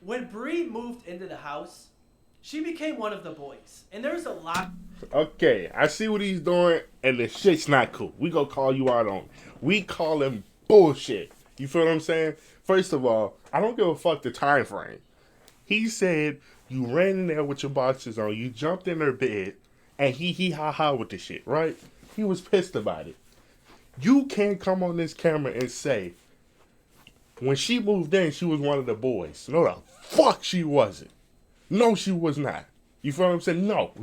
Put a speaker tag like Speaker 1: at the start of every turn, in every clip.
Speaker 1: when Bree moved into the house, she became one of the boys. And there's a lot.
Speaker 2: Okay, I see what he's doing, and the shit's not cool. We gonna call you out on it. We call him bullshit. You feel what I'm saying? First of all, I don't give a fuck the time frame. He said you ran in there with your boxers on, you jumped in her bed, and he ha ha with the shit, right? He was pissed about it. You can't come on this camera and say when she moved in, she was one of the boys. No, the fuck she wasn't. No, she was not. You feel what I'm saying? No.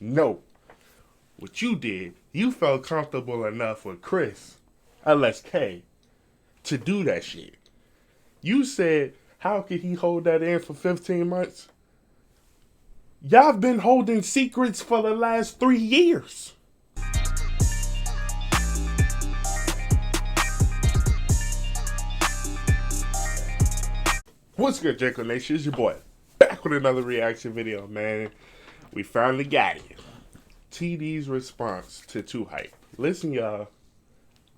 Speaker 2: No. What you did, you felt comfortable enough with Chris, LSK, to do that shit. You said, how could he hold that in for 15 months? Y'all been holding secrets for the last 3 years. What's good, Jacob Nation? It's your boy. Back with another reaction video, man. We finally got it. TD's response to 2Hype. Listen, y'all.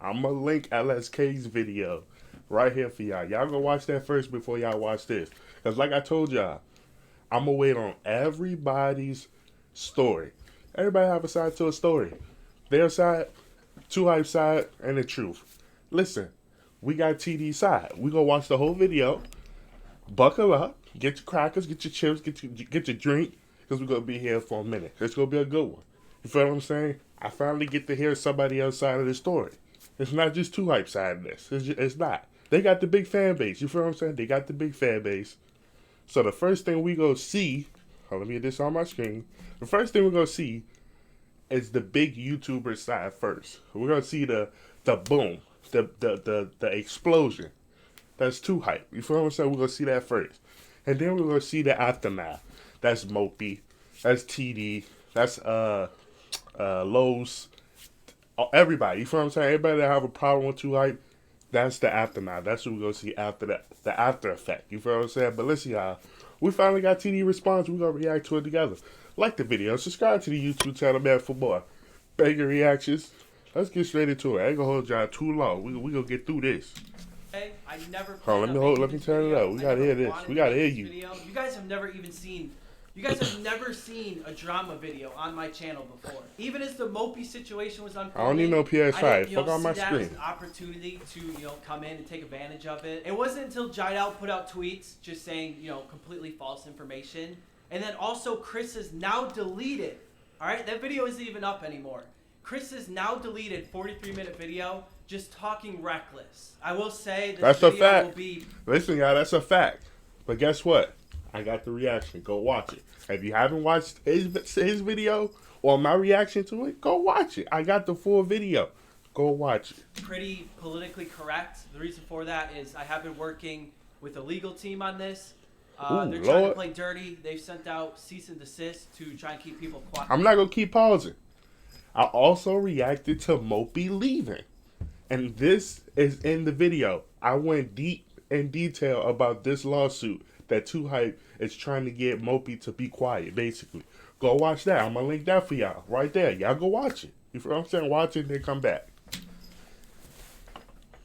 Speaker 2: I'm going to link LSK's video right here for y'all. Y'all go watch that first before y'all watch this. Because like I told y'all, I'm going to wait on everybody's story. Everybody have a side to a story. Their side, 2Hype side, and the truth. Listen, we got TD's side. We going to watch the whole video. Buckle up, get your crackers, get your chips, get your drink, because we're going to be here for a minute. It's going to be a good one. You feel what I'm saying? I finally get to hear somebody else's side of the story. It's not just 2Hype side of this. It's not. They got the big fan base. You feel what I'm saying? They got the big fan base. So the first thing we go see, let me get this on my screen. The first thing we're going to see is the big YouTuber side first. We're going to see the boom, the explosion. That's 2Hype. You feel what I'm saying? We're going to see that first. And then we're going to see the aftermath. That's Mopey. That's TD. That's Lowe's. Everybody. You feel what I'm saying? Everybody that have a problem with 2Hype, that's the aftermath. That's what we're going to see after that. The after effect. You feel what I'm saying? But listen, y'all. We finally got TD response. We're going to react to it together. Like the video. Subscribe to the YouTube channel, man, for more banging reactions. Let's get straight into it. I ain't going to hold y'all too long. We going to get through this.
Speaker 1: I never.
Speaker 2: Let me turn it up. We gotta hear this. We gotta hear you.
Speaker 1: You guys have never even seen. You guys have never seen a drama video on my channel before. Even as the Mopey situation was unfolding,
Speaker 2: I don't need no PS5. Fuck on my
Speaker 1: screen.
Speaker 2: screen.
Speaker 1: As an opportunity to come in and take advantage of it. It wasn't until Jidal put out tweets just saying completely false information, and then also Chris has now deleted. All right, that video isn't even up anymore. Chris has now deleted 43-minute video just talking reckless. I will say this
Speaker 2: that's a
Speaker 1: video
Speaker 2: fact.
Speaker 1: will be...
Speaker 2: Listen, y'all, that's a fact. But guess what? I got the reaction. Go watch it. If you haven't watched his video or my reaction to it, go watch it. I got the full video. Go watch it.
Speaker 1: Pretty politically correct. The reason for that is I have been working with a legal team on this. They're trying to play dirty. They've sent out cease and desist to try and keep people quiet.
Speaker 2: I'm not going to keep pausing. I also reacted to Mopey leaving. And this is in the video. I went deep in detail about this lawsuit that 2Hype is trying to get Mopey to be quiet, basically. Go watch that. I'm going to link that for y'all right there. Y'all go watch it. You feel what I'm saying? Watch it and then come back.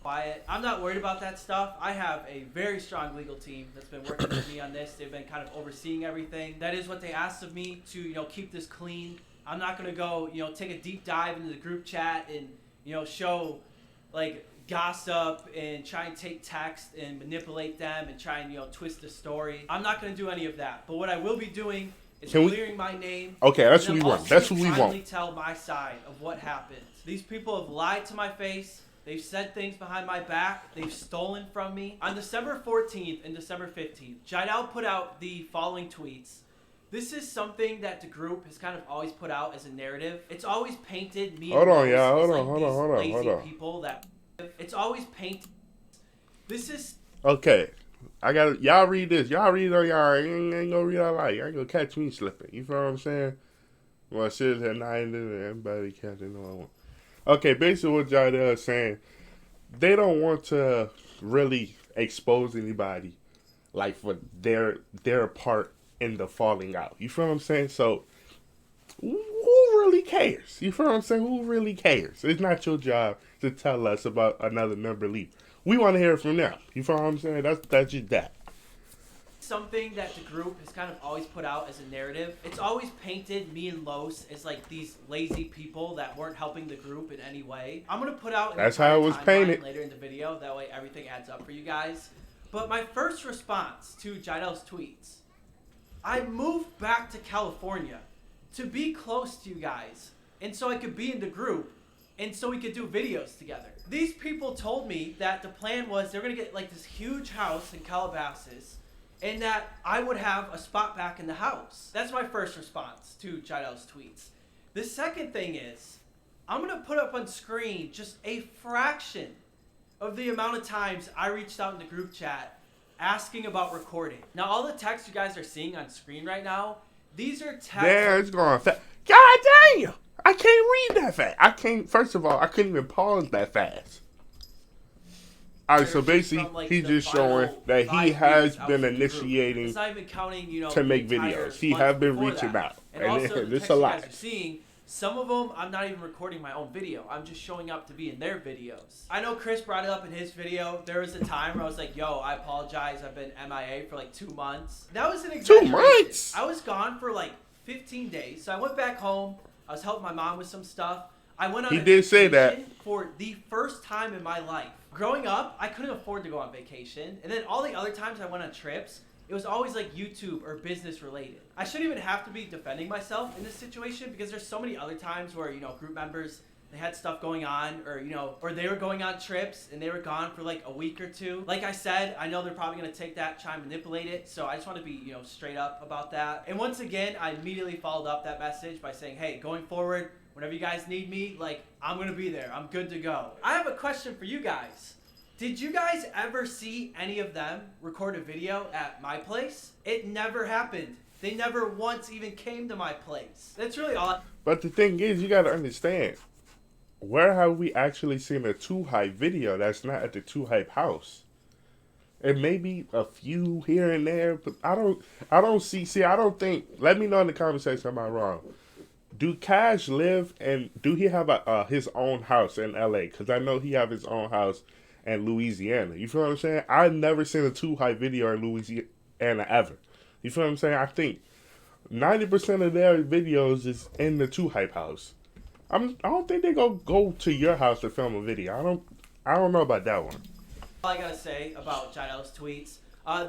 Speaker 1: Quiet. I'm not worried about that stuff. I have a very strong legal team that's been working with me on this. They've been kind of overseeing everything. That is what they asked of me to, keep this clean. I'm not going to go, take a deep dive into the group chat and, show like gossip and try and take text and manipulate them and try and twist the story. I'm not going to do any of that. But what I will be doing is clearing my name.
Speaker 2: Okay, that's what we want. That's what we want.
Speaker 1: Finally tell my side of what happened. These people have lied to my face. They've said things behind my back. They've stolen from me. On December 14th and December 15th, Jidal put out the following tweets. This is something that the group has kind of always put out as a narrative. It's always painted me
Speaker 2: Hold on, y'all.
Speaker 1: as
Speaker 2: Hold on.
Speaker 1: lazy people that it's always painted. This is
Speaker 2: okay. I got y'all read this. Y'all read it on y'all. Ain't gonna read all like. Y'all ain't gonna catch me slipping. You feel what I'm saying? Well, I said at night and everybody catching on. Okay, basically what y'all is saying, they don't want to really expose anybody, like for their part in the falling out. You feel what I'm saying? So who really cares? You feel what I'm saying? Who really cares? It's not your job to tell us about another member leaving. We want to hear it from them. You feel what I'm saying? That's just that.
Speaker 1: something that the group has kind of always put out as a narrative. It's always painted me and Los as like these lazy people that weren't helping the group in any way. I'm gonna put out an
Speaker 2: That's how it was painted
Speaker 1: later in the video. That way everything adds up for you guys. But my first response to Jidel's tweets, I moved back to California to be close to you guys, and so I could be in the group, and so we could do videos together. These people told me that the plan was they were gonna get like this huge house in Calabasas, and that I would have a spot back in the house. That's my first response to Jidel's tweets. The second thing is, I'm gonna put up on screen just a fraction of the amount of times I reached out in the group chat asking about recording. Now, all the texts you guys are seeing on screen right now, these are texts.
Speaker 2: Damn, it's going fast. God damn! I can't read that fast. First of all, I couldn't even pause that fast. Alright, so basically,
Speaker 1: from,
Speaker 2: he's just showing that he has been initiating
Speaker 1: it's not even counting, you know,
Speaker 2: to make videos. He has been reaching out.
Speaker 1: And also, the
Speaker 2: this
Speaker 1: texts
Speaker 2: a
Speaker 1: you
Speaker 2: lot.
Speaker 1: guys are seeing, some of them, I'm not even recording my own video. I'm just showing up to be in their videos. I know Chris brought it up in his video. There was a time where I was like, yo, I apologize. I've been MIA for like 2 months. That was an exaggeration.
Speaker 2: 2 months?
Speaker 1: I was gone for like 15 days. So I went back home. I was helping my mom with some stuff. I went on
Speaker 2: He did say that.
Speaker 1: vacation for the first time in my life. Growing up, I couldn't afford to go on vacation. And then all the other times I went on trips, it was always like YouTube or business related. I shouldn't even have to be defending myself in this situation because there's so many other times where, you know, group members, they had stuff going on or, you know, or they were going on trips and they were gone for like a week or two. Like I said, I know they're probably going to take that, try and manipulate it. So I just want to be, you know, straight up about that. And once again, I immediately followed up that message by saying, hey, going forward, whenever you guys need me, like, I'm going to be there. I'm good to go. I have a question for you guys. Did you guys ever see any of them record a video at my place? It never happened. They never once even came to my place. That's really all.
Speaker 2: But the thing is, you gotta understand, where have we actually seen a 2Hype video that's not at the 2Hype house? It may be a few here and there, but I don't see, I don't think, let me know in the comment section am I wrong. Do Cash live and do he have his own house in LA? Because I know he have his own house in Louisiana. You feel what I'm saying? I've never seen a 2Hype video in Louisiana ever. You feel what I'm saying? I think 90% of their videos is in the 2Hype house. I don't think they go to your house to film a video. I don't know about that one.
Speaker 1: All I gotta say about Jidel's tweets.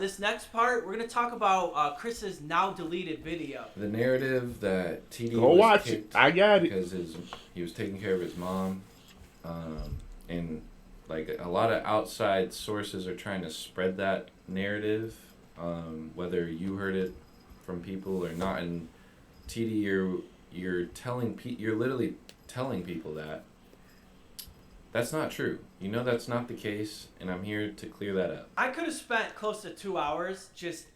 Speaker 1: This next part, we're gonna talk about Chris's now deleted video.
Speaker 3: The narrative that TD
Speaker 2: Go
Speaker 3: was
Speaker 2: watch
Speaker 3: kicked
Speaker 2: it. I got it.
Speaker 3: because he was taking care of his mom, and like a lot of outside sources are trying to spread that narrative, whether you heard it from people or not. And TD, you're literally telling people that. That's not true. You know that's not the case, and I'm here to clear that up.
Speaker 1: I could have spent close to 2 hours just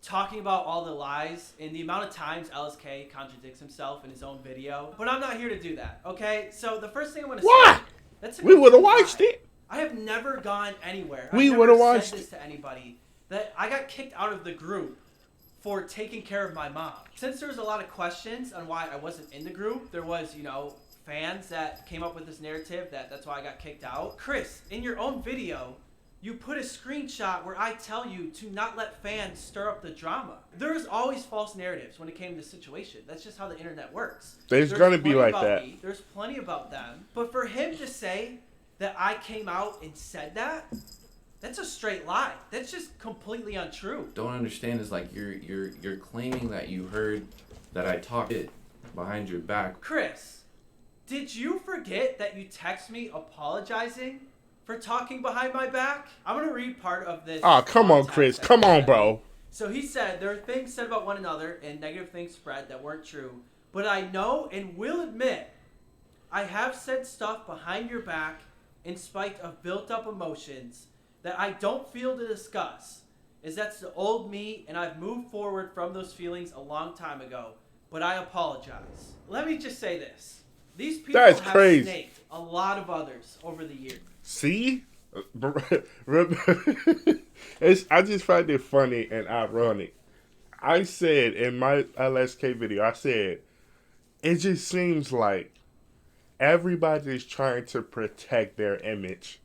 Speaker 1: talking about all the lies and the amount of times LSK contradicts himself in his own video, but I'm not here to do that, okay? So the first thing I'm gonna
Speaker 2: Why?
Speaker 1: say, that's
Speaker 2: We would have watched it.
Speaker 1: I have never gone anywhere.
Speaker 2: We
Speaker 1: I've
Speaker 2: would
Speaker 1: never
Speaker 2: have watched
Speaker 1: said this to anybody that I got kicked out of the group for taking care of my mom. Since there was a lot of questions on why I wasn't in the group, there was, you know, fans that came up with this narrative that's why I got kicked out. Chris, in your own video, you put a screenshot where I tell you to not let fans stir up the drama. There's always false narratives when it came to this situation. That's just how the internet works.
Speaker 2: There's gonna be
Speaker 1: plenty
Speaker 2: like
Speaker 1: about
Speaker 2: that.
Speaker 1: me, there's plenty about them. But for him to say that I came out and said that, that's a straight lie. That's just completely untrue.
Speaker 3: Don't understand is like you're claiming that you heard that I talked it behind your back.
Speaker 1: Chris, did you forget that you text me apologizing for talking behind my back? I'm going to read part of this.
Speaker 2: Oh, come on, Chris. Come on, bro.
Speaker 1: So he said, there are things said about one another and negative things spread that weren't true. But I know and will admit I have said stuff behind your back in spite of built up emotions that I don't feel to discuss. Is that's the old me and I've moved forward from those feelings a long time ago. But I apologize. Let me just say this. These people
Speaker 2: That's
Speaker 1: have
Speaker 2: crazy.
Speaker 1: snaked a lot of others over the years.
Speaker 2: See? I just find it funny and ironic. I said in my LSK video, I said, it just seems like everybody's trying to protect their image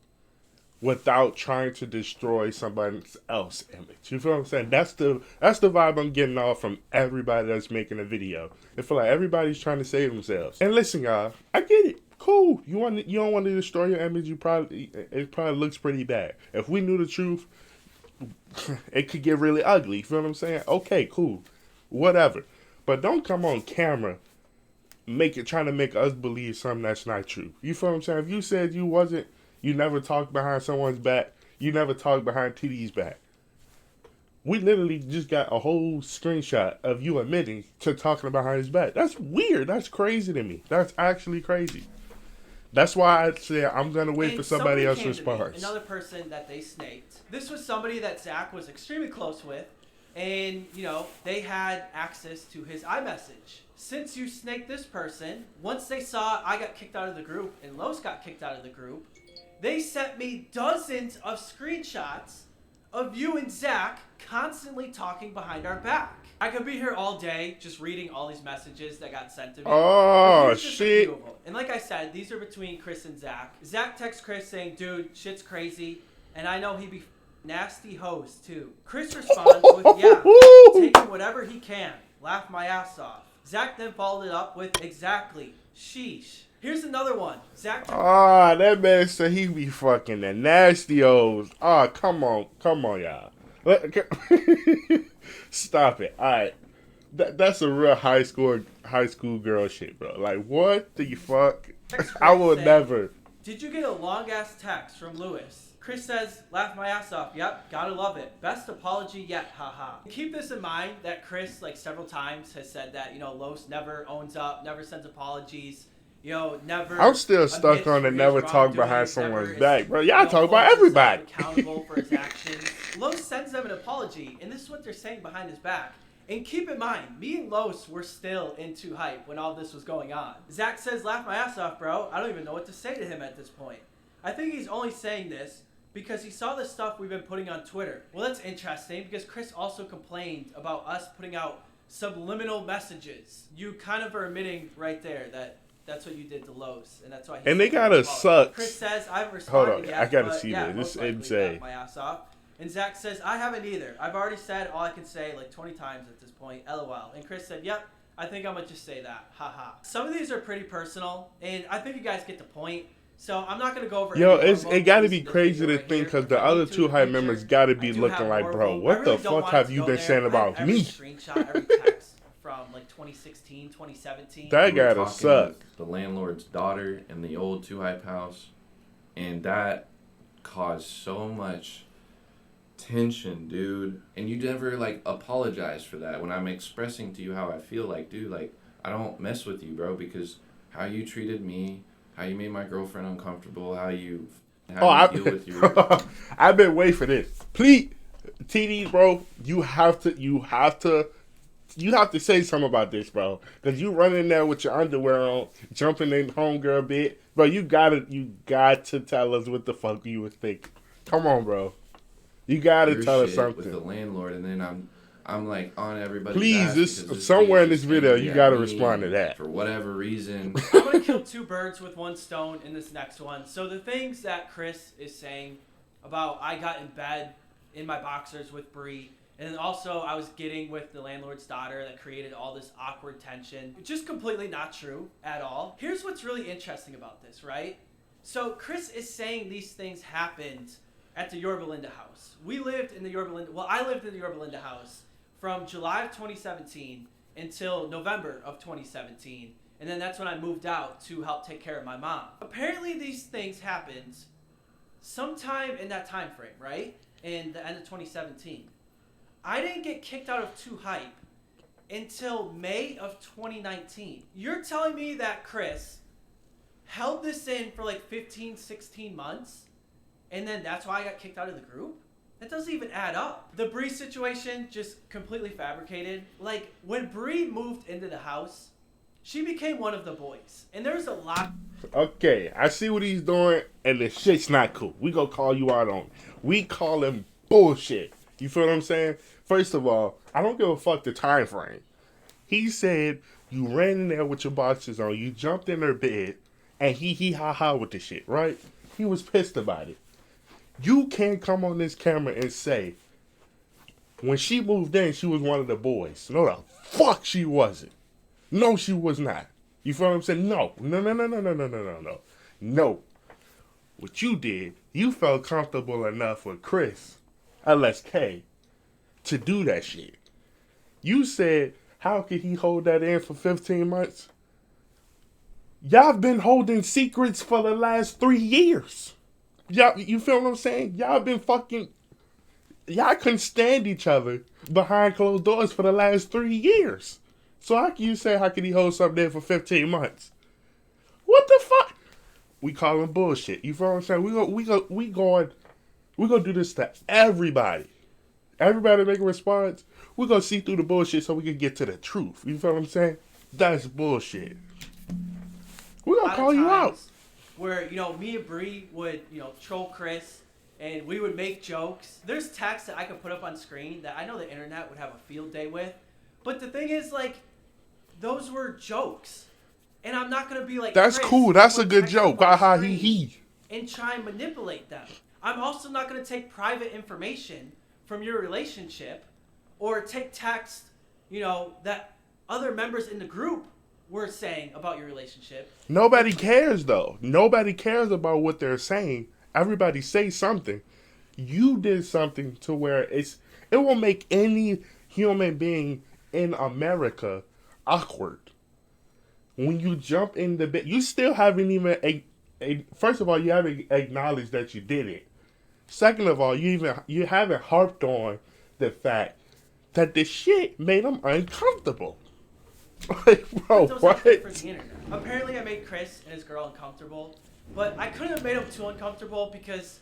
Speaker 2: without trying to destroy somebody else's image. You feel what I'm saying? That's the vibe I'm getting off from everybody that's making a video. They feel like everybody's trying to save themselves. And listen, y'all, I get it. Cool. You don't want to destroy your image. It probably looks pretty bad. If we knew the truth, it could get really ugly. You feel what I'm saying? Okay, cool. Whatever. But don't come on camera trying to make us believe something that's not true. You feel what I'm saying? If you said you never talked behind someone's back, you never talked behind TD's back. We literally just got a whole screenshot of you admitting to talking behind his back. That's weird. That's crazy to me. That's actually crazy. That's why I said I'm going to wait for somebody else's response.
Speaker 1: Another person that they snaked. This was somebody that Zach was extremely close with. And, they had access to his iMessage. Since you snaked this person, once they saw I got kicked out of the group and Los got kicked out of the group, they sent me dozens of screenshots of you and Zach constantly talking behind our back. I could be here all day just reading all these messages that got sent to me.
Speaker 2: Oh, shit.
Speaker 1: And like I said, these are between Chris and Zach. Zach texts Chris saying, dude, shit's crazy. And I know he be nasty hoes too. Chris responds with, yeah, taking whatever he can. Laugh my ass off. Zach then followed it up with, exactly. Sheesh. Here's another one. Zach.
Speaker 2: That man said he be fucking the nasty hoes. Come on, y'all. Stop it. All right, that's a real high school girl shit, bro. Like, what the fuck? I would never.
Speaker 1: Did you get a long ass text from Lewis? Chris says, laugh my ass off. Yep, gotta love it. Best apology yet, haha. Keep this in mind that Chris, several times has said that, Los never owns up, never sends apologies, never.
Speaker 2: I'm still stuck on the never talk behind someone's back, bro. Y'all talk about everybody.
Speaker 1: Accountable for his actions. Los sends them an apology, and this is what they're saying behind his back. And keep in mind, me and Los were still into hype when all this was going on. Zach says, laugh my ass off, bro. I don't even know what to say to him at this point. I think he's only saying this because he saw the stuff we've been putting on Twitter. Well, that's interesting because Chris also complained about us putting out subliminal messages. You kind of are admitting right there that that's what you did to Los, and that's why.
Speaker 2: And they gotta suck.
Speaker 1: Chris says, "I haven't responded
Speaker 2: Hold on,
Speaker 1: yet,
Speaker 2: I gotta
Speaker 1: but
Speaker 2: see
Speaker 1: yeah,
Speaker 2: this. This is insane."
Speaker 1: My ass off. And Zach says, "I haven't either. I've already said all I can say 20 times at this point. LOL." And Chris said, "Yep, I think I'm gonna just say that. Haha." Some of these are pretty personal, and I think you guys get the point. So I'm not gonna go over.
Speaker 2: Yo, it gotta be crazy to think because the other two hype members gotta be looking like, bro, what the fuck have you been saying about me?
Speaker 1: Screenshot, every text from 2016, 2017.
Speaker 2: That gotta suck.
Speaker 3: The landlord's daughter in the old two hype house, and that caused so much tension, dude. And you never apologize for that when I'm expressing to you how I feel. Dude, I don't mess with you, bro, because how you treated me. How you made my girlfriend uncomfortable, how you deal with your...
Speaker 2: I've been waiting for this. Please, TD, bro, you have to say something about this, bro. Because you run in there with your underwear on, jumping in homegirl bit. Bro, you got to tell us what the fuck you was thinking. Come on, bro. You got to tell us something.
Speaker 3: With the landlord, and then I'm on everybody's
Speaker 2: Please,
Speaker 3: this
Speaker 2: somewhere in this video, you got to respond to that.
Speaker 3: For whatever reason.
Speaker 1: I'm going to kill two birds with one stone in this next one. So the things that Chris is saying about I got in bed in my boxers with Bree, and then also I was getting with the landlord's daughter that created all this awkward tension. Just completely not true at all. Here's what's really interesting about this, right? So Chris is saying these things happened at the Yorba Linda house. I lived in the Yorba Linda house from July of 2017 until November of 2017. And then that's when I moved out to help take care of my mom. Apparently these things happened sometime in that time frame, right? In the end of 2017. I didn't get kicked out of 2 Hype until May of 2019. You're telling me that Chris held this in for 15, 16 months, and then that's why I got kicked out of the group? That doesn't even add up. The Bree situation, just completely fabricated. When Bree moved into the house, she became one of the boys. And there's a lot...
Speaker 2: Okay, I see what he's doing, and the shit's not cool. We gonna call you out on it. We call him bullshit. You feel what I'm saying? First of all, I don't give a fuck the time frame. He said you ran in there with your boxers on, you jumped in her bed, and he ha ha with the shit, right? He was pissed about it. You can't come on this camera and say, when she moved in, she was one of the boys. No, the fuck she wasn't. No, she was not. You feel what I'm saying? No. No, no, no, no, no, no, no, no, no. No. What you did, you felt comfortable enough with Chris, LSK, to do that shit. You said, how could he hold that in for 15 months? Y'all been holding secrets for the last 3 years. Y'all, you feel what I'm saying? Y'all been fucking... Y'all couldn't stand each other behind closed doors for the last 3 years. So how can you say, how can he hold something there for 15 months? What the fuck? We call him bullshit. You feel what I'm saying? We gonna do this to everybody. Everybody make a response. We're gonna see through the bullshit so we can get to the truth. You feel what I'm saying? That's bullshit. We're gonna call you out.
Speaker 1: Where, me and Bree would, troll Chris and we would make jokes. There's text that I could put up on screen that I know the internet would have a field day with. But the thing is, like, those were jokes. And I'm not going to be like,
Speaker 2: that's
Speaker 1: Chris,
Speaker 2: cool. That's a good joke. Ha ha he.
Speaker 1: And try and manipulate them. I'm also not going to take private information from your relationship or take text, that other members in the group were saying about your relationship.
Speaker 2: Nobody cares, though. Nobody cares about what they're saying. Everybody say something. You did something to where it will make any human being in America awkward. When you jump in the bed, you still haven't even first of all, you haven't acknowledged that you did it. Second of all, you haven't harped on the fact that the shit made them uncomfortable. Like, bro, what?
Speaker 1: Apparently, I made Chris and his girl uncomfortable, but I couldn't have made them too uncomfortable because,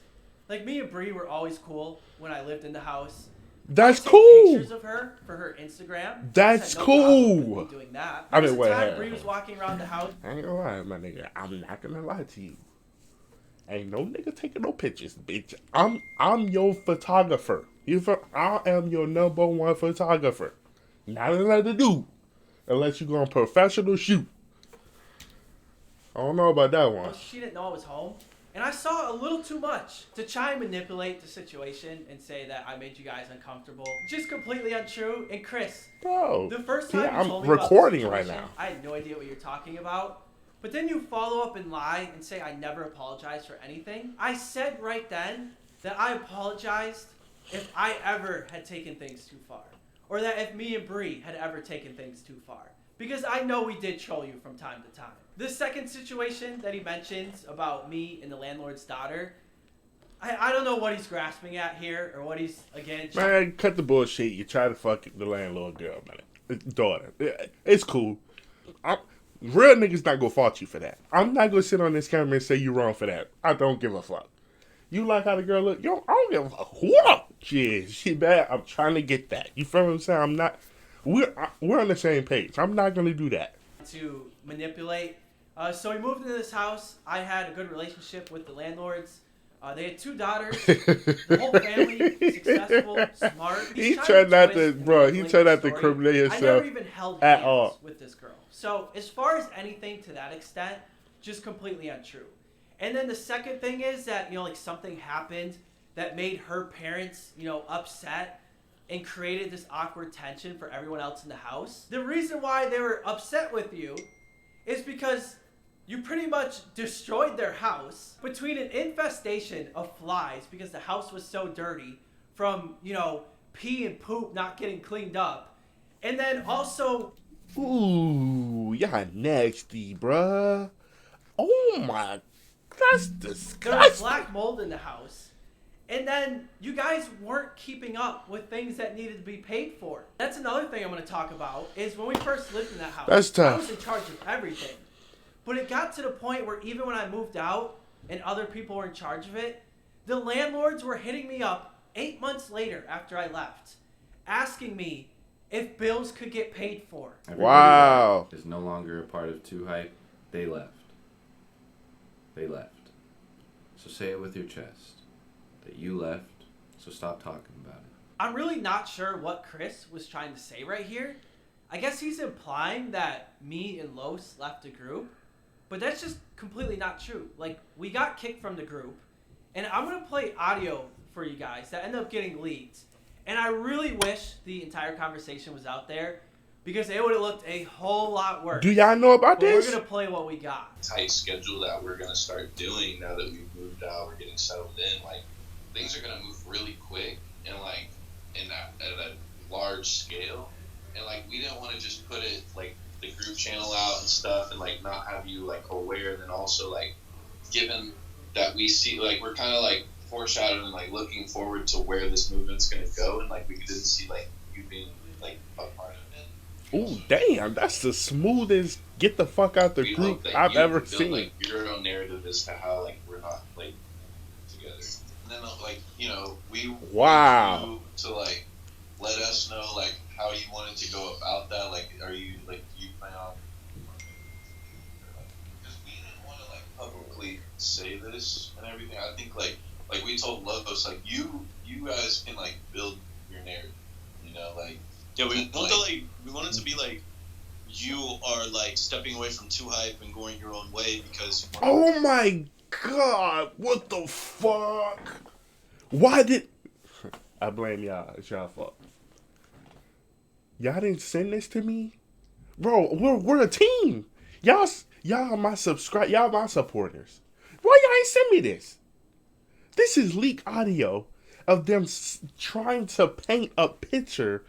Speaker 1: like, me and Bree were always cool when I lived in the house.
Speaker 2: That's cool.
Speaker 1: Pictures of her for her Instagram.
Speaker 2: That's cool.
Speaker 1: Doing that.
Speaker 2: I mean, wait.
Speaker 1: Bree was walking around the house.
Speaker 2: I ain't gonna lie, my nigga. I'm not gonna lie to you. Ain't no nigga taking no pictures, bitch. I'm your photographer. I am your number one photographer. Not another dude. Unless you go on professional shoot. I don't know about that one.
Speaker 1: Well, she didn't know I was home. And I saw a little too much to try and manipulate the situation and say that I made you guys uncomfortable. Just completely untrue. And Chris,
Speaker 2: bro,
Speaker 1: the first time you told
Speaker 2: I'm
Speaker 1: me
Speaker 2: recording
Speaker 1: about
Speaker 2: right now.
Speaker 1: I had no idea what you're talking about. But then you follow up and lie and say I never apologized for anything. I said right then that I apologized if I ever had taken things too far. Or that if me and Bree had ever taken things too far. Because I know we did troll you from time to time. The second situation that he mentions about me and the landlord's daughter, I don't know what he's grasping at here or what he's, again...
Speaker 2: Man, cut the bullshit. You try to fuck the landlord girl, man. Daughter. It's cool. Real niggas not gonna fault you for that. I'm not gonna sit on this camera and say you wrong for that. I don't give a fuck. You like how the girl look? Yo, I don't give a fuck. What? She bad. I'm trying to get that. You feel what I'm saying? I'm not... We're on the same page. I'm not going to do that.
Speaker 1: To manipulate. So we moved into this house. I had a good relationship with the landlords. They had 2 daughters. The whole family, successful, smart.
Speaker 2: He tried not to, bro. He tried not to criminate himself.
Speaker 1: I never even held hands with this girl. So as far as anything to that extent, just completely untrue. And then the second thing is that, like something happened that made her parents, upset. And created this awkward tension for everyone else in the house. The reason why they were upset with you is because you pretty much destroyed their house between an infestation of flies because the house was so dirty from, pee and poop not getting cleaned up. And then also...
Speaker 2: Ooh, y'all nasty, bruh. Oh my... That's disgusting.
Speaker 1: There was black mold in the house. And then you guys weren't keeping up with things that needed to be paid for. That's another thing I'm going to talk about is when we first lived in that house,
Speaker 2: that's tough.
Speaker 1: I was in charge of everything. But it got to the point where even when I moved out and other people were in charge of it, the landlords were hitting me up 8 months later after I left, asking me if bills could get paid for.
Speaker 2: Wow.
Speaker 3: Is no longer a part of 2 Hype. They left. They left. So say it with your chest. That you left, so stop talking about it.
Speaker 1: I'm really not sure what Chris was trying to say right here. I guess he's implying that me and Los left the group, but that's just completely not true. Like, we got kicked from the group, And I'm going to play audio for you guys that end up getting leaked. And I really wish the entire conversation was out there because it would have looked a whole lot worse.
Speaker 2: Do y'all know about
Speaker 1: but
Speaker 2: this?
Speaker 1: We're going to play what we got.
Speaker 4: Tight schedule that we're going to start doing now that we've moved out, we're getting settled in. Like, things are going to move really quick and, like, at a large scale. And, like, we didn't want to just put it, like, the group channel out and stuff and, like, not have you, like, aware. And then also, like, given that we see, like, we're kind of, like, foreshadowing, like, looking forward to where this movement's going to go. And, like, we didn't see, like, you being, like, a part of it.
Speaker 2: Ooh, damn, that's the smoothest get the fuck out the group I've ever seen.
Speaker 4: Like, your own narrative as to how, like, we're not, like, together. And then, like, you know, we want you to, like, let us know, like, how you wanted to go about that. Like, are you, like, do you plan on, because we didn't want to, like, publicly say this and everything. I think, like we told Logos, like, you guys can, like, build your narrative, you know, like.
Speaker 5: Yeah, we want it to be like you are like stepping away from Too Hype and going your own way because.
Speaker 2: Oh my god! What the fuck? Why did I blame y'all? It's y'all fault. Y'all didn't send this to me, bro. We're a team. Y'all my y'all my supporters. Why y'all ain't send me this? This is leak audio of them trying to paint a picture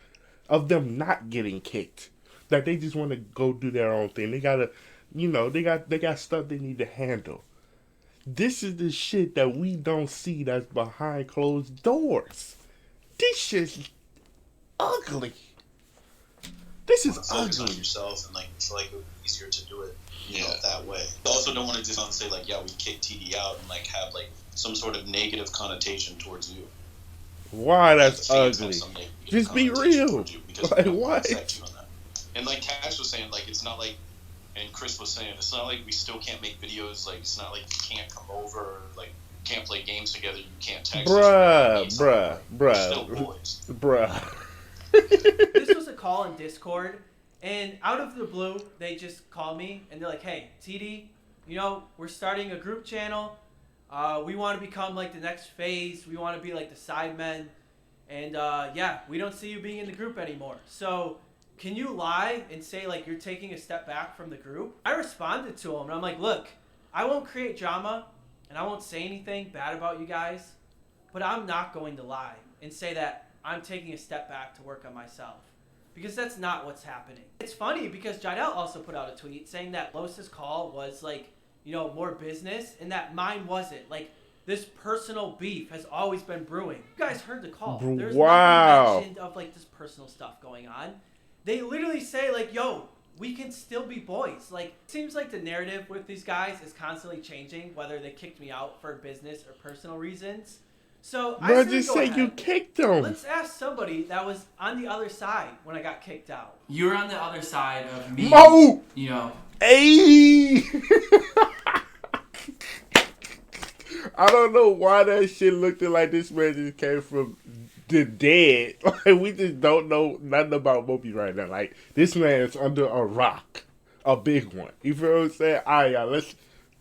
Speaker 2: of them not getting kicked, that they just want to go do their own thing. They gotta, you know, they got stuff they need to handle. This is the shit that we don't see that's behind closed doors. This shit's ugly. This is
Speaker 5: focus
Speaker 2: ugly.
Speaker 5: on yourself and like feel like it would be easier to do it, you know, that way. You also don't want to just say like, yeah, we kicked TD out and like have like some sort of negative connotation towards you.
Speaker 2: Why that's ugly? Just be real. Like what?
Speaker 5: And like Cash was saying, like it's not like, and Chris was saying, it's not like we still can't make videos. Like it's not like you can't come over, like can't play games together. You can't text.
Speaker 2: Bruh.
Speaker 5: Still boys.
Speaker 2: Bruh.
Speaker 1: This was a call in Discord, and out of the blue, they just called me and they're like, "Hey, TD, you know, we're starting a group channel. We want to become like the next phase. We want to be like the Sidemen. And yeah, we don't see you being in the group anymore. So can you lie and say like you're taking a step back from the group?" I responded to him and I'm like, "Look, I won't create drama and I won't say anything bad about you guys, but I'm not going to lie and say that I'm taking a step back to work on myself. Because that's not what's happening." It's funny because Jidel also put out a tweet saying that Los's call was like, you know, more business and that mine wasn't. Like, this personal beef has always been brewing. You guys heard the call. There's nothing mentioned of like this personal stuff going on. They literally say like, "Yo, we can still be boys." Like, it seems like the narrative with these guys is constantly changing, whether they kicked me out for business or personal reasons. So I
Speaker 2: just say you kicked them.
Speaker 1: Let's ask somebody that was on the other side when I got kicked out.
Speaker 6: You were on the other side of me.
Speaker 2: Mo!
Speaker 6: You know.
Speaker 2: Hey! I don't know why that shit looked like this man just came from the dead. Like, we just don't know nothing about Moby right now. Like, this man's under a rock. A big one. You feel what I'm saying? All right, y'all,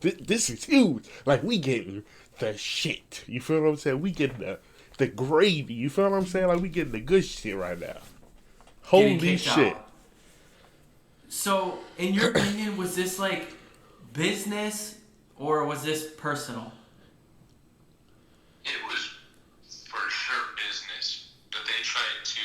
Speaker 2: this is huge. Like, we getting the shit. You feel what I'm saying? We getting the gravy. You feel what I'm saying? Like, we getting the good shit right now. Holy shit.
Speaker 6: Out. So, in your opinion, was this like business or was this personal?
Speaker 7: It was for sure business, but they tried to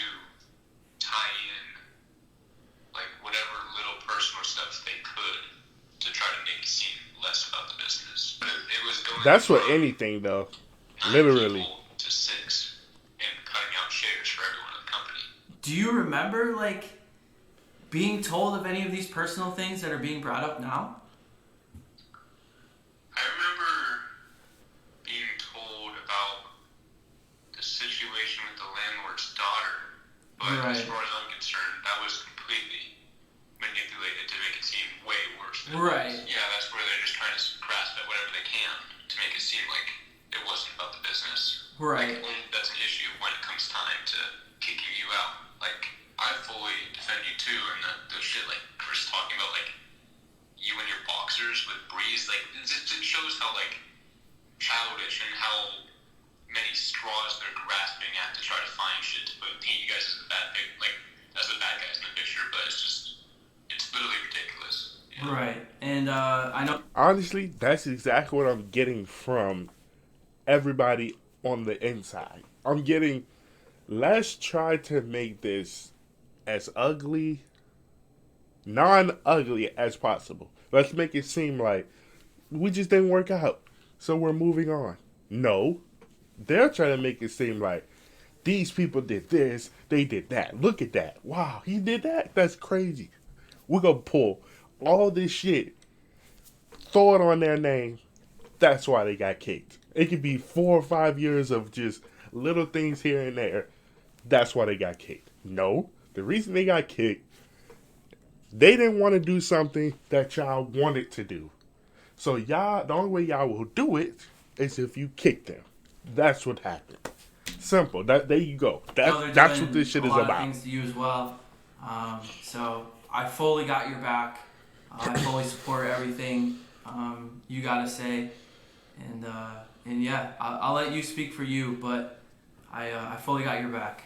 Speaker 7: tie in like whatever little personal stuff they could to try to make it seem less about the business. But it was going.
Speaker 2: That's for anything, though. Literally.
Speaker 7: To 6 and cutting out shares for everyone in the company.
Speaker 6: Do you remember like being told of any of these personal things that are being brought up now?
Speaker 7: I remember being told about the situation with the landlord's daughter, but as far as I'm concerned, that was completely manipulated to make it seem way worse than it was. Yeah, that's where they're just trying to grasp at whatever they can to make it seem like it wasn't about the business.
Speaker 6: Right.
Speaker 7: Like, that's an issue when it comes time to kicking you out. Like, I fully defend you too, and the shit like Chris talking about, like, you and your boxers with Breeze, like, it shows how, like, childish and how many straws they're grasping at to try to find shit to paint you guys as the bad guys in the picture, but it's literally ridiculous. You know?
Speaker 6: Right. And I know.
Speaker 2: Honestly, that's exactly what I'm getting from everybody on the inside. I'm getting, let's try to make this as ugly, non-ugly as possible. Let's make it seem like we just didn't work out, so we're moving on. No, they're trying to make it seem like these people did this, they did that. Look at that. Wow, he did that? That's crazy. We're going to pull all this shit, throw it on their name. That's why they got kicked. It could be 4 or 5 years of just little things here and there. That's why they got kicked. No, the reason they got kicked, they didn't want to do something that y'all wanted to do. So y'all, the only way y'all will do it is if you kick them. That's what happened. Simple. There you go. That's what this shit is
Speaker 6: about. A lot
Speaker 2: about.
Speaker 6: of things to you as well. So I fully got your back. I fully support everything you got to say, and yeah, I'll let you speak for you, but I fully got your back.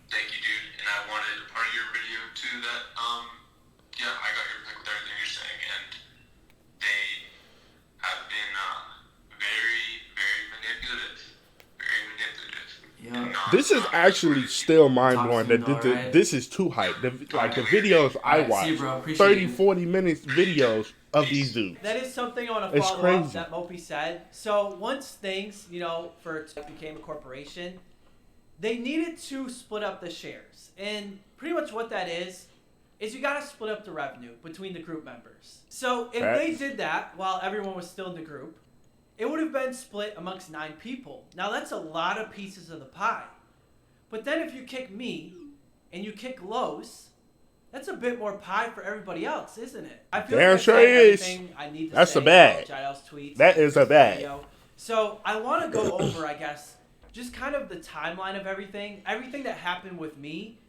Speaker 7: Thank you, dude. And I wanted a part of your video too that yeah, I got your back with everything you're saying, and they have been very, very manipulative. Very manipulative.
Speaker 6: Yeah.
Speaker 2: This is actually still mind-blowing. This is too hype. The videos I watch, 30, 40 minutes videos of these dudes.
Speaker 1: That is something I want to follow up that Mopey said. So once things, became a corporation, they needed to split up the shares. And pretty much what that is you got to split up the revenue between the group members. So if they did that while everyone was still in the group, it would have been split amongst 9 people. Now that's a lot of pieces of the pie. But then if you kick me and you kick Los, that's a bit more pie for everybody else, isn't it? I feel
Speaker 2: Damn
Speaker 1: like
Speaker 2: sure is.
Speaker 1: I need to
Speaker 2: That's
Speaker 1: say
Speaker 2: a bag.
Speaker 1: Tweets,
Speaker 2: that is a bag.
Speaker 1: So I want to go over, I guess, just kind of the timeline of everything that happened with me,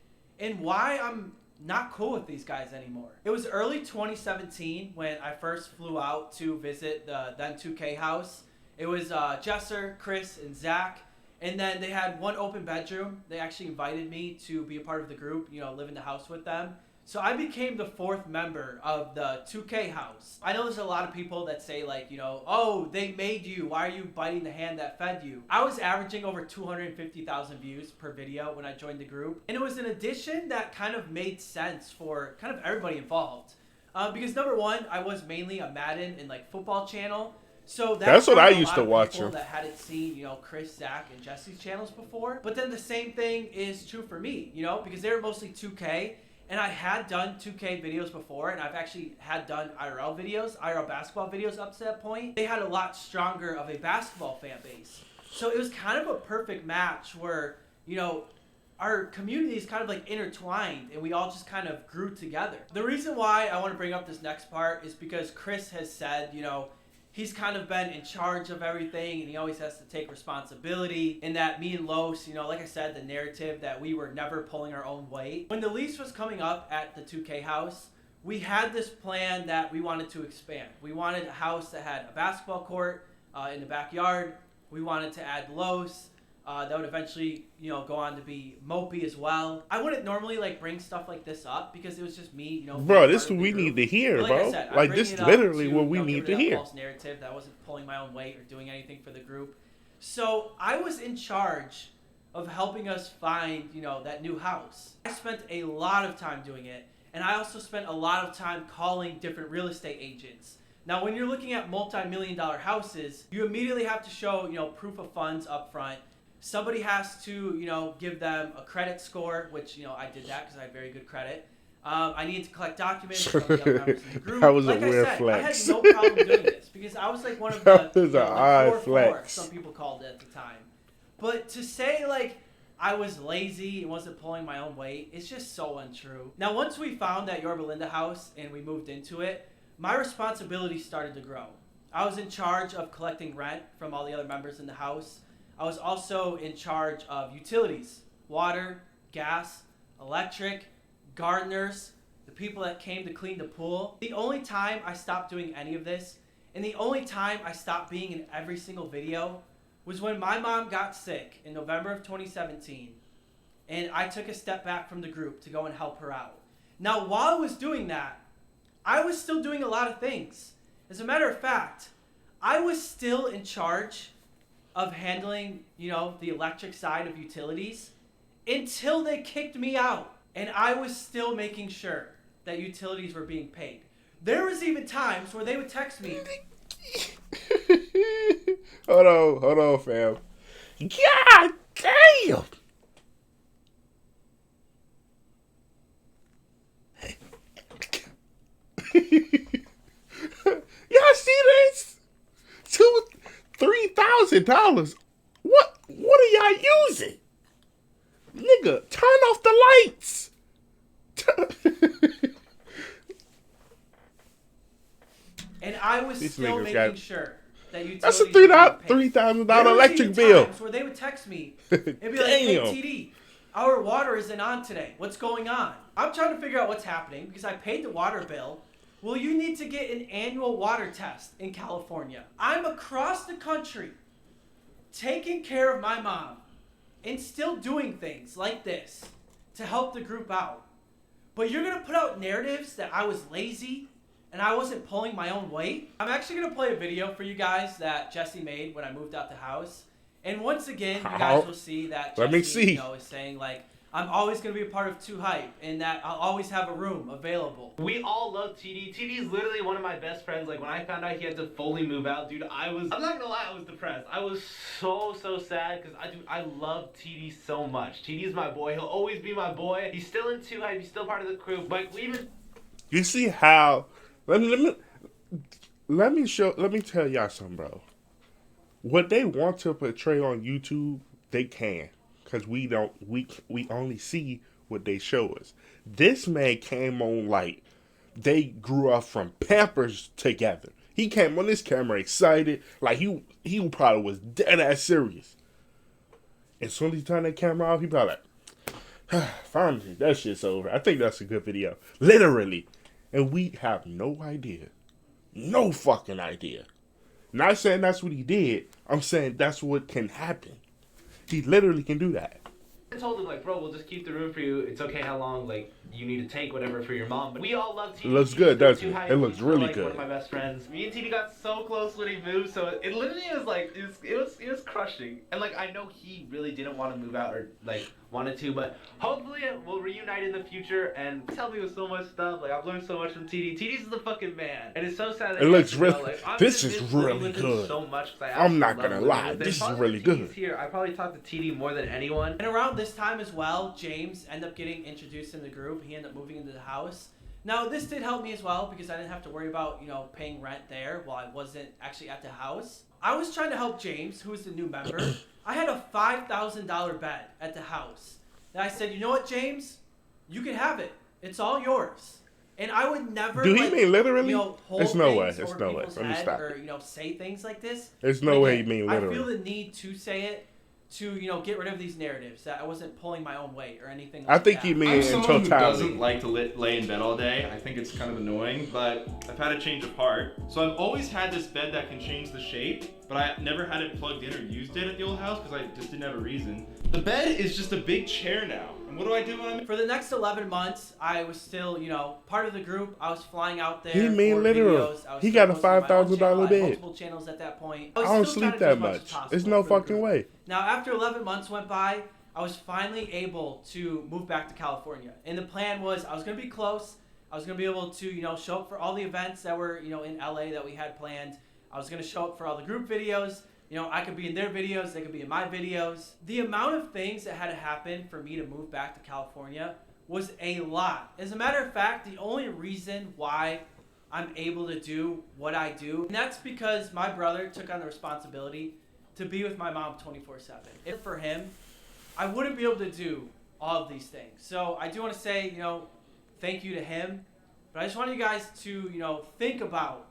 Speaker 1: and why I'm not cool with these guys anymore. It was early 2017 when I first flew out to visit the then 2K house. It was Jesser, Chris, and Zach. And then they had one open bedroom. They actually invited me to be a part of the group, live in the house with them. So I became the 4th member of the 2K house. I know there's a lot of people that say oh, they made you. Why are you biting the hand that fed you? I was averaging over 250,000 views per video when I joined the group. And it was an addition that kind of made sense for kind of everybody involved. Because number one, I was mainly a Madden and football channel. So
Speaker 2: that's what I used to watch.
Speaker 1: People that hadn't seen, Chris, Zach, and Jesse's channels before. But then the same thing is true for me, because they were mostly 2K. And I had done 2K videos before, and I've actually had done IRL basketball videos up to that point. They had a lot stronger of a basketball fan base. So it was kind of a perfect match where, our community is kind of intertwined, and we all just kind of grew together. The reason why I want to bring up this next part is because Chris has said, he's kind of been in charge of everything, and he always has to take responsibility. And that me and Los, like I said, the narrative that we were never pulling our own weight. When the lease was coming up at the 2K house, we had this plan that we wanted to expand. We wanted a house that had a basketball court in the backyard. We wanted to add Los. That would eventually, go on to be Mopey as well. I wouldn't normally bring stuff like this up because it was just me,
Speaker 2: Bro, this is what we need to hear, bro. This is literally what we need to hear.
Speaker 1: False narrative that I wasn't pulling my own weight or doing anything for the group. So I was in charge of helping us find, that new house. I spent a lot of time doing it, and I also spent a lot of time calling different real estate agents. Now, when you're looking at multi-million-dollar houses, you immediately have to show, proof of funds up front. Somebody has to, give them a credit score, which, I did that because I had very good credit. I needed to collect documents from the other members in the group.
Speaker 2: That was a weird flex.
Speaker 1: I had no problem doing this because I was one of the 4-4, some people called it at the time. But to say I was lazy and wasn't pulling my own weight, it's just so untrue. Now, once we found that Yorba Linda house and we moved into it, my responsibility started to grow. I was in charge of collecting rent from all the other members in the house. I was also in charge of utilities, water, gas, electric, gardeners, the people that came to clean the pool. The only time I stopped doing any of this And the only time I stopped being in every single video was when my mom got sick in November of 2017. And I took a step back from the group to go and help her out. Now, while I was doing that, I was still doing a lot of things. As a matter of fact, I was still in charge of handling, the electric side of utilities until they kicked me out. And I was still making sure that utilities were being paid. There was even times where they would text me.
Speaker 2: Hold on, fam. God damn! Y'all see this? $2,000-$3,000. What are y'all using? Nigga, turn off the lights.
Speaker 1: And I was still making sure that utilities
Speaker 2: that's a $3,000 electric bill.
Speaker 1: Times where they would text me and be like, "Hey, TD, our water isn't on today. What's going on?" I'm trying to figure out what's happening because I paid the water bill. Well, you need to get an annual water test in California. I'm across the country taking care of my mom and still doing things like this to help the group out. But you're going to put out narratives that I was lazy and I wasn't pulling my own weight? I'm actually going to play a video for you guys that Jesse made when I moved out the house. And once again, you guys will see that Jesse is saying, like, I'm always going to be a part of 2 Hype and that I'll always have a room available.
Speaker 8: We all love TD. TD is literally one of my best friends. Like, when I found out he had to fully move out, dude, I'm not going to lie, I was depressed. I was so sad because I love TD so much. TD is my boy. He'll always be my boy. He's still in 2 Hype. He's still part of the crew. But we even...
Speaker 2: You see how... Let me tell y'all something, bro. What they want to portray on YouTube, they can. Because we only see what they show us. This man came on like they grew up from Pampers together. He came on this camera excited, like he probably was dead ass serious. As soon as he turned that camera off, he probably like, finally, that shit's over. I think that's a good video. Literally. And we have no idea. No fucking idea. Not saying that's what he did. I'm saying that's what can happen. He literally can do that.
Speaker 8: I told him, like, bro, we'll just keep the room for you. It's okay how long, like, you need to take whatever for your mom. But we all love TD.
Speaker 2: It looks good, doesn't it? It looks really good.
Speaker 8: One of my best friends. Me and TD got so close when he moved, so it literally was like, it was crushing. And, like, I know he really didn't want to move out or, like, wanted to, but hopefully we'll reunite in the future and tell me with so much stuff. Like, I've learned so much from TD. TD's the fucking man. And it's so sad that
Speaker 2: it looks really, this is really good.
Speaker 8: So much,
Speaker 2: I'm not going to lie. This is really good.
Speaker 8: Here, I probably talked to TD more than anyone.
Speaker 1: And around this time as well, James ended up getting introduced in the group. He ended up moving into the house. Now, this did help me as well because I didn't have to worry about, paying rent there while I wasn't actually at the house. I was trying to help James, who is the new member. I had a $5,000 bed at the house. And I said, you know what, James? You can have it. It's all yours. And I would never,
Speaker 2: do you mean literally?
Speaker 1: hold
Speaker 2: There's no way.
Speaker 1: things over people's head or, say things like this.
Speaker 2: There's no way you mean literally.
Speaker 1: I feel the need to say it to, get rid of these narratives that I wasn't pulling my own weight or anything like that.
Speaker 2: I think you mean in totality.
Speaker 9: I'm someone who doesn't like to lay in bed all day. I think it's kind of annoying, but I've had a change of heart. So I've always had this bed that can change the shape, but I never had it plugged in or used it at the old house because I just didn't have a reason. The bed is just a big chair now. And what do I do when I'm...
Speaker 1: For the next 11 months, I was still, part of the group. I was flying out there.
Speaker 2: He mean literal. He got a $5,000 bed.
Speaker 1: Multiple channels at that point.
Speaker 2: I don't sleep that much. There's no fucking way.
Speaker 1: Now, after 11 months went by, I was finally able to move back to California. And the plan was I was going to be close. I was going to be able to, show up for all the events that were, in LA that we had planned. I was going to show up for all the group videos. I could be in their videos, they could be in my videos. The amount of things that had to happen for me to move back to California was a lot. As a matter of fact, the only reason why I'm able to do what I do, and that's because my brother took on the responsibility to be with my mom 24/7. If for him, I wouldn't be able to do all of these things. So I do want to say, thank you to him. But I just want you guys to, think about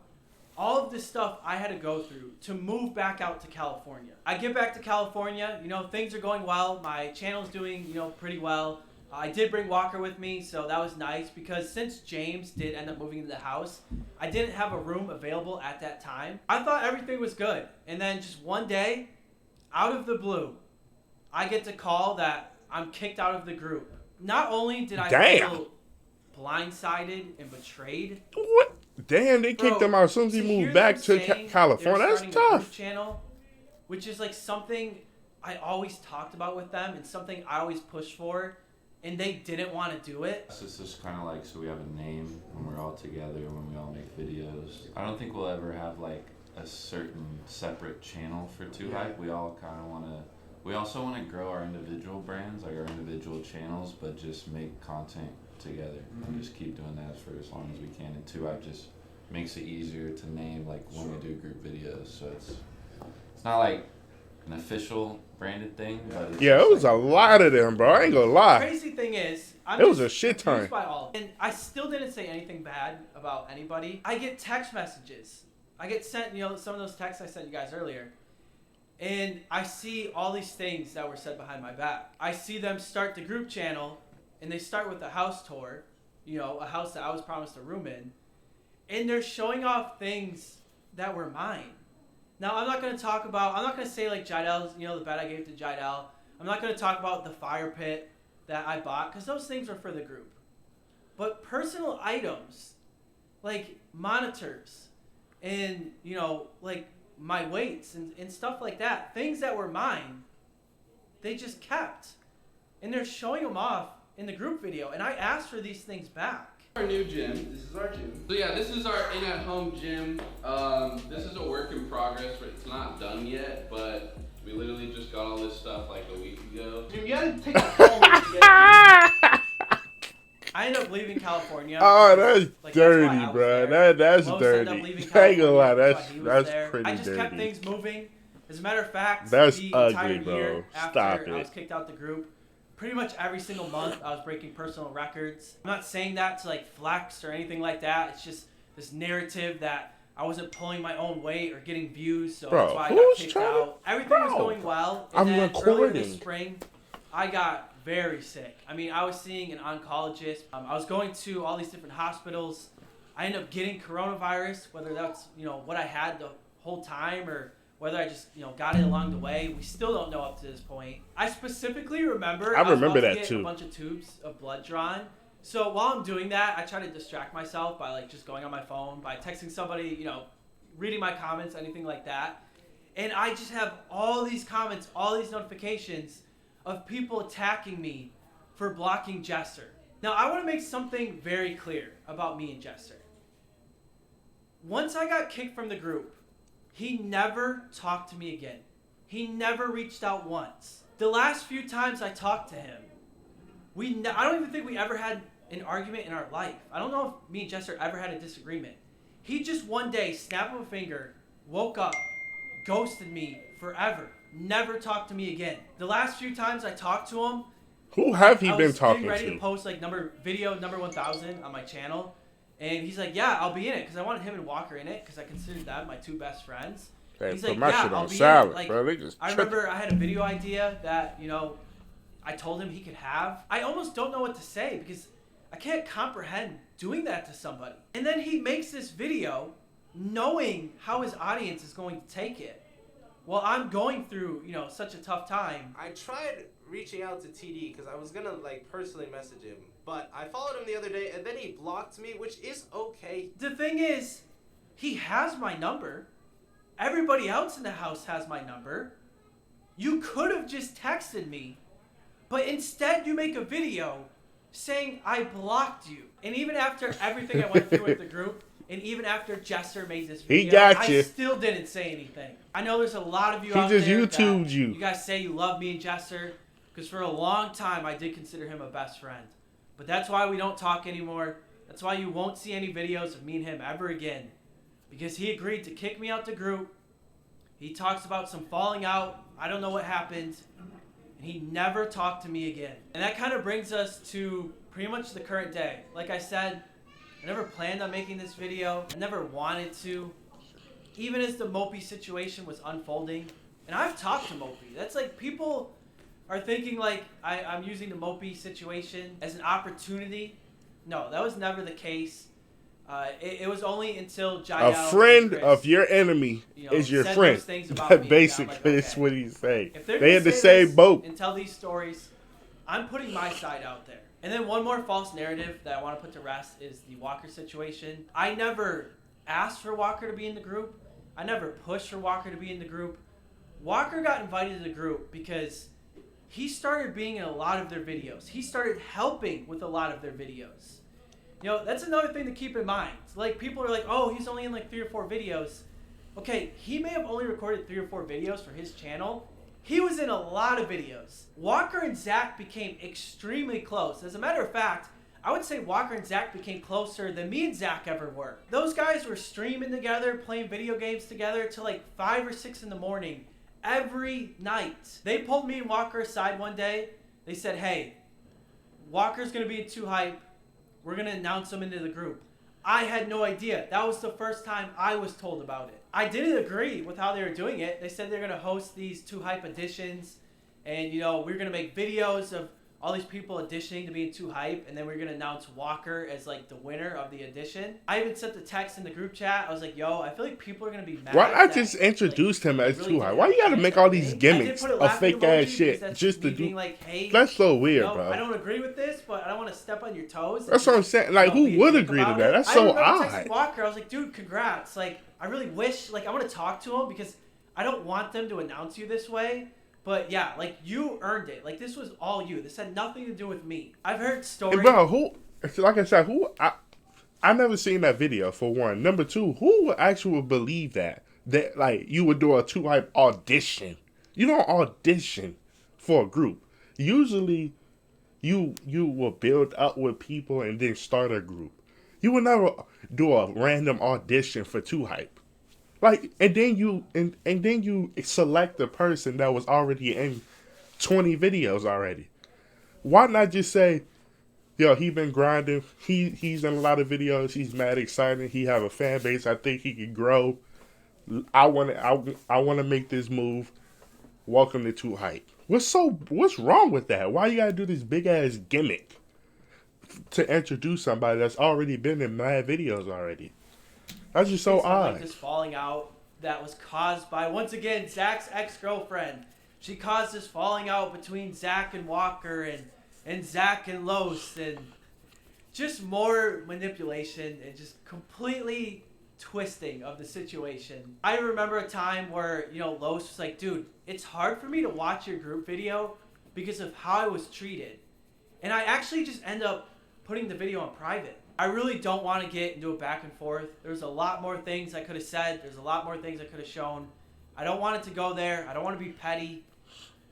Speaker 1: all of this stuff I had to go through to move back out to California. I get back to California, things are going well. My channel's doing, pretty well. I did bring Walker with me, so that was nice because since James did end up moving into the house, I didn't have a room available at that time. I thought everything was good. And then just one day, out of the blue, I get the call that I'm kicked out of the group. Not only did I feel blindsided and betrayed.
Speaker 2: What? Damn, they kicked him out as soon as he moved back to California. That's tough.
Speaker 1: Channel, which is like something I always talked about with them and something I always pushed for, and they didn't want to do it.
Speaker 3: It's just kind of like, so we have a name when we're all together, when we all make videos. I don't think we'll ever have like a certain separate channel for Too Hype. We all kind of want to, we also want to grow our individual brands, like our individual channels, but just make content together and just keep doing that for as long as we can. And Too Hype just makes it easier to name, like when we do group videos. So it's not like an official branded thing, but it's
Speaker 2: it was like a lot of them, bro. I ain't gonna lie.
Speaker 1: Crazy thing is,
Speaker 2: it was a shit ton.
Speaker 1: By all, and I still didn't say anything bad about anybody. I get text messages. I get sent, some of those texts I sent you guys earlier. And I see all these things that were said behind my back. I see them start the group channel, and they start with a house tour, a house that I was promised a room in. And they're showing off things that were mine. Now, I'm not going to say like Jidell's, the bed I gave to Jidell. I'm not going to talk about the fire pit that I bought, because those things were for the group. But personal items, like monitors, and, like my weights and stuff like that, things that were mine, they just kept. And they're showing them off in the group video, and I asked for these things back.
Speaker 10: Our new gym. This is our gym. So yeah, this is our in-at-home gym. This is a work in progress, but it's not done yet. But we literally just got all this stuff like a week ago.
Speaker 8: You gotta take a home.
Speaker 1: I ended up leaving California.
Speaker 2: Oh, that's dirty, bro. That's dirty. I ain't gonna lie, that's pretty dirty.
Speaker 1: I just kept things moving. As a matter of fact,
Speaker 2: that's
Speaker 1: the
Speaker 2: ugly,
Speaker 1: entire
Speaker 2: bro.
Speaker 1: year
Speaker 2: Stop
Speaker 1: after
Speaker 2: it.
Speaker 1: I was kicked out the group, pretty much every single month I was breaking personal records. I'm not saying that to like flex or anything like that. It's just this narrative that I wasn't pulling my own weight or getting views, so that's why I got kicked out. Everything was going well, and then earlier this spring, I got very sick. I mean, I was seeing an oncologist. I was going to all these different hospitals. I ended up getting coronavirus, whether that's, what I had the whole time or whether I just, got it along the way. We still don't know up to this point. I specifically remember I was about to get a bunch of tubes of blood drawn. So while I'm doing that, I try to distract myself by like just going on my phone, by texting somebody, reading my comments, anything like that. And I just have all these comments, all these notifications of people attacking me for blocking Jester. Now, I want to make something very clear about me and Jester. Once I got kicked from the group, he never talked to me again. He never reached out once. The last few times I talked to him, I don't even think we ever had an argument in our life. I don't know if me and Jester ever had a disagreement. He just one day, snap of a finger, woke up, ghosted me forever. Never talked to me again. The last few times I talked to him,
Speaker 2: who have he been talking to?
Speaker 1: I was getting ready to post like video number 1000 on my channel, and he's like, "Yeah, I'll be in it," because I wanted him and Walker in it because I considered them my two best friends. He's like, "Yeah, I'll be in it." Like, I remember I had a video idea that I told him he could have. I almost don't know what to say because I can't comprehend doing that to somebody. And then he makes this video knowing how his audience is going to take it. Well, I'm going through, such a tough time.
Speaker 8: I tried reaching out to TD because I was gonna personally message him, but I followed him the other day and then he blocked me, which is okay.
Speaker 1: The thing is, he has my number. Everybody else in the house has my number. You could have just texted me, but instead you make a video saying I blocked you. And even after everything I went through with the group, and even after Jester made this video, I still didn't say anything. I know there's a lot of you out there
Speaker 2: YouTubed you.
Speaker 1: You guys say you love me and Jester, because for a long time I did consider him a best friend. But that's why we don't talk anymore. That's why you won't see any videos of me and him ever again. Because he agreed to kick me out the group. He talks about some falling out. I don't know what happened. And he never talked to me again. And that kind of brings us to pretty much the current day. Like I said, I never planned on making this video. I never wanted to. Even as the Mopey situation was unfolding. And I've talked to Mopey. That's like, people are thinking like I'm using the Mopey situation as an opportunity. No, that was never the case. It was only until Jai
Speaker 2: A friend of your enemy is your
Speaker 1: said
Speaker 2: friend.
Speaker 1: those things about
Speaker 2: That
Speaker 1: me,
Speaker 2: basically
Speaker 1: I'm
Speaker 2: is what he's saying.
Speaker 1: If they're
Speaker 2: They
Speaker 1: gonna
Speaker 2: in the
Speaker 1: say
Speaker 2: same
Speaker 1: this
Speaker 2: boat.
Speaker 1: and tell these stories, I'm putting my side out there. And then one more false narrative that I want to put to rest is the Walker situation. I never asked for Walker to be in the group. I never pushed for Walker to be in the group. Walker got invited to the group because he started being in a lot of their videos. He started helping with a lot of their videos. You know, that's another thing to keep in mind. Like, people are like, oh, he's only in like 3 or 4 videos. Okay, he may have only recorded 3 or 4 videos for his channel. He was in a lot of videos. Walker and Zach became extremely close. As a matter of fact, I would say Walker and Zach became closer than me and Zach ever were. Those guys were streaming together, playing video games together till like 5 or 6 in the morning every night. They pulled me and Walker aside one day. They said, hey, Walker's going to be in 2 Hype. We're going to announce him into the group. I had no idea. That was the first time I was told about it. I didn't agree with how they were doing it. They said they're going to host these 2 Hype editions. And, you know, we're going to make videos of all these people auditioning to be in 2 Hype, and then we're gonna announce Walker as like the winner of the audition. I even sent the text in the group chat. I was like, "Yo, I feel like people are gonna be mad."
Speaker 2: Why not just introduce him as
Speaker 1: really
Speaker 2: 2 Hype? Why you gotta make all these gimmicks of fake ass shit just to do?
Speaker 1: Like, hey,
Speaker 2: that's so weird, bro.
Speaker 1: I don't agree with this, but I don't want to step on your toes.
Speaker 2: That's what I'm saying. Like, who would agree to that? That's so odd.
Speaker 1: Texting Walker, I was like, "Dude, congrats! Like, I really wish, like, I want to talk to him because I don't want them to announce you this way." But yeah, like, you earned it. Like, this was all you. This had nothing to do with me. I've heard stories.
Speaker 2: Hey, bro, like I said, I never seen that video, for one. Number 2, who would actually believe that like, you would do a 2 Hype audition? You don't audition for a group. Usually, you will build up with people and then start a group. You would never do a random audition for 2 Hype. Like, and then you select the person that was already in 20 videos already. Why not just say, yo, he been grinding. He's in a lot of videos. He's mad excited. He have a fan base. I think he can grow. I wanna make this move. Welcome to 2 Hype. What's wrong with that? Why you gotta do this big ass gimmick to introduce somebody that's already been in mad videos already? That's just so odd.
Speaker 1: Like this falling out that was caused by, once again, Zach's ex-girlfriend. She caused this falling out between Zach and Walker and Zach and Los, and just more manipulation and just completely twisting of the situation. I remember a time where, you know, Los was like, dude, it's hard for me to watch your group video because of how I was treated. And I actually just end up putting the video on private. I really don't want to get into a back and forth. There's a lot more things I could have said. There's a lot more things I could have shown. I don't want it to go there. I don't want to be petty.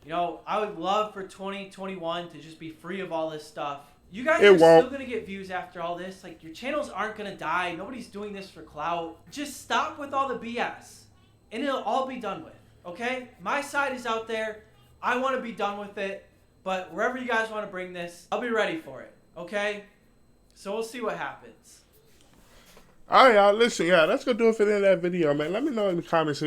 Speaker 1: You know, I would love for 2021 to just be free of all this stuff. You guys are still going to get views after all this. Like, your channels aren't going to die. Nobody's doing this for clout. Just stop with all the BS. And it'll all be done with. Okay? My side is out there. I want to be done with it. But wherever you guys want to bring this, I'll be ready for it. Okay? So we'll see what happens.
Speaker 2: All right, y'all. Listen, yeah, that's gonna do it for the end of that video, man. Let me know in the comments.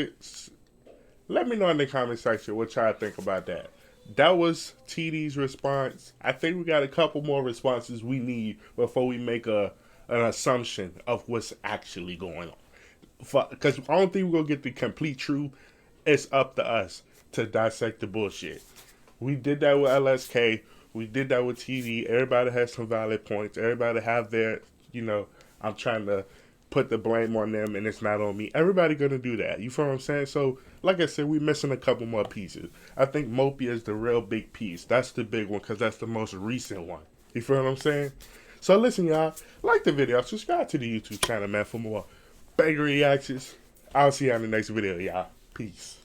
Speaker 2: Let me know in the comment section what y'all think about that. That was TD's response. I think we got a couple more responses we need before we make an assumption of what's actually going on. Because I don't think we're gonna get the complete truth. It's up to us to dissect the bullshit. We did that with LSK. We did that with TD. Everybody has some valid points. Everybody have their, you know, I'm trying to put the blame on them and it's not on me. Everybody gonna do that. You feel what I'm saying? So, like I said, we missing a couple more pieces. I think Mopia is the real big piece. That's the big one because that's the most recent one. You feel what I'm saying? So listen, y'all. Like the video. Subscribe to the YouTube channel, man, for more banger reactions. I'll see you on the next video, y'all. Peace.